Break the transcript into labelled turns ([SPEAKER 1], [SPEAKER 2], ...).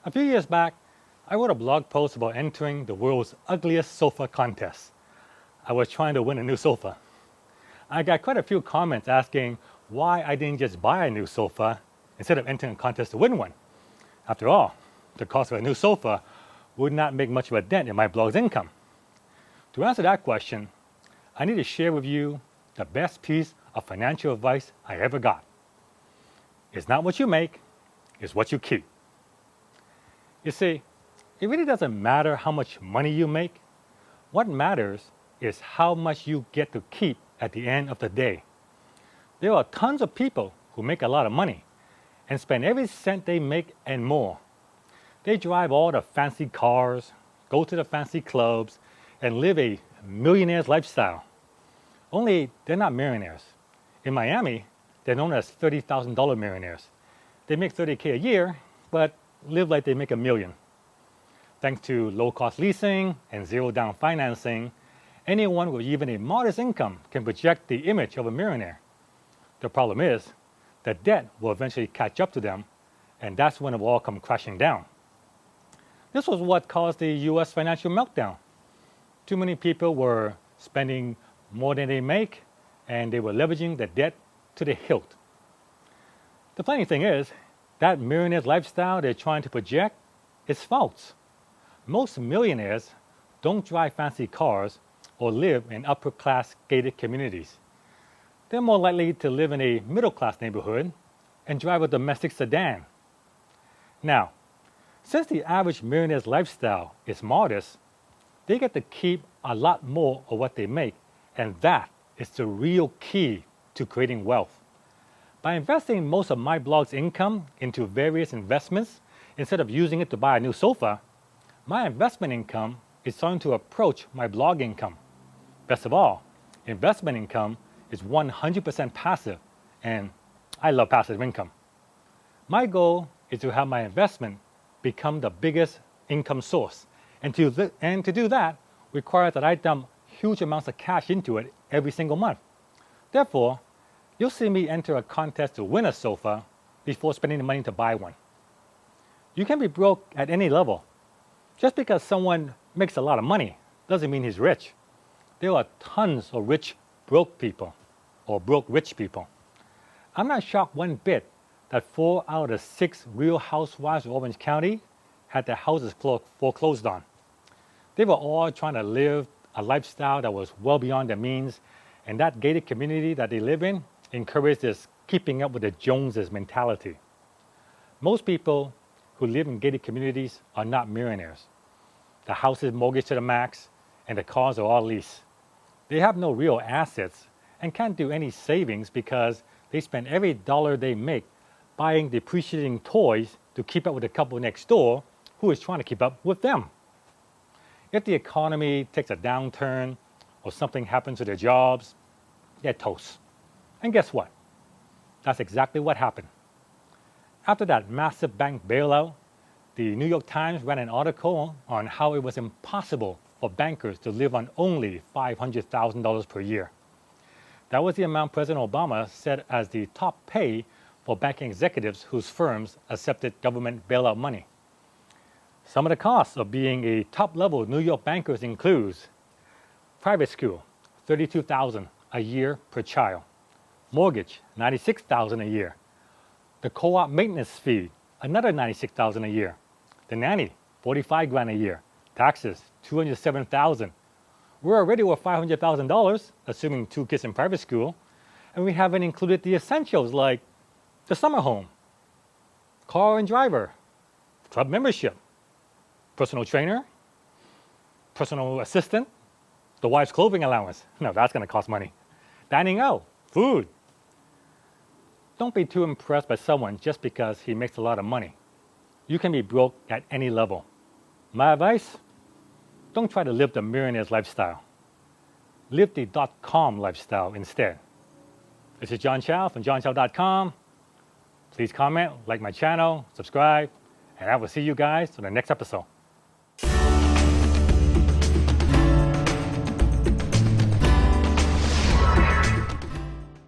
[SPEAKER 1] A few years back, I wrote a blog post about entering the world's ugliest sofa contest. I was trying to win a new sofa. I got quite a few comments asking why I didn't just buy a new sofa instead of entering a contest to win one. After all, the cost of a new sofa would not make much of a dent in my blog's income. To answer that question, I need to share with you the best piece of financial advice I ever got. It's not what you make, it's what you keep. You see, it really doesn't matter how much money you make. What matters is how much you get to keep at the end of the day. There are tons of people who make a lot of money and spend every cent they make and more. They drive all the fancy cars, go to the fancy clubs, and live a millionaire's lifestyle. Only they're not millionaires. In Miami, they're known as $30,000 millionaires. They make $30K a year, but live like they make $1 million. Thanks to low-cost leasing and zero-down financing, anyone with even a modest income can project the image of a millionaire. The problem is, the debt will eventually catch up to them, and that's when it will all come crashing down. This was what caused the US financial meltdown. Too many people were spending more than they make, and they were leveraging the debt to the hilt. The funny thing is, that millionaire's lifestyle they're trying to project is false. Most millionaires don't drive fancy cars or live in upper-class gated communities. They're more likely to live in a middle-class neighborhood and drive a domestic sedan. Now, since the average millionaire's lifestyle is modest, they get to keep a lot more of what they make, and that is the real key to creating wealth. By investing most of my blog's income into various investments instead of using it to buy a new sofa, my investment income is starting to approach my blog income. Best of all, investment income is 100% passive, and I love passive income. My goal is to have my investment become the biggest income source, and to do that requires that I dump huge amounts of cash into it every single month. Therefore, you'll see me enter a contest to win a sofa before spending the money to buy one. You can be broke at any level. Just because someone makes a lot of money doesn't mean he's rich. There are tons of rich broke people, or broke rich people. I'm not shocked one bit that 4 out of the 6 real housewives of Orange County had their houses foreclosed on. They were all trying to live a lifestyle that was well beyond their means, and that gated community that they live in encouraged this keeping up with the Joneses mentality. Most people who live in gated communities are not millionaires. The house is mortgaged to the max, and the cars are all leased. They have no real assets and can't do any savings because they spend every dollar they make buying depreciating toys to keep up with the couple next door who is trying to keep up with them. If the economy takes a downturn or something happens to their jobs, they're toast. And guess what? That's exactly what happened. After that massive bank bailout, the New York Times ran an article on how it was impossible for bankers to live on only $500,000 per year. That was the amount President Obama set as the top pay for banking executives whose firms accepted government bailout money. Some of the costs of being a top-level New York banker includes private school, $32,000 a year per child, mortgage, $96,000 a year, the co-op maintenance fee, another $96,000 a year, the nanny, $45,000 a year, taxes, $207,000. We're already over $500,000, assuming 2 kids in private school, and we haven't included the essentials like the summer home, car and driver, club membership, personal trainer, personal assistant, the wife's clothing allowance. No, that's going to cost money. Dining out, food. Don't be too impressed by someone just because he makes a lot of money. You can be broke at any level. My advice? Don't try to live the millionaire's lifestyle. Live the .com lifestyle instead. This is John Chow from johnchow.com. Please comment, like my channel, subscribe, and I will see you guys on the next episode.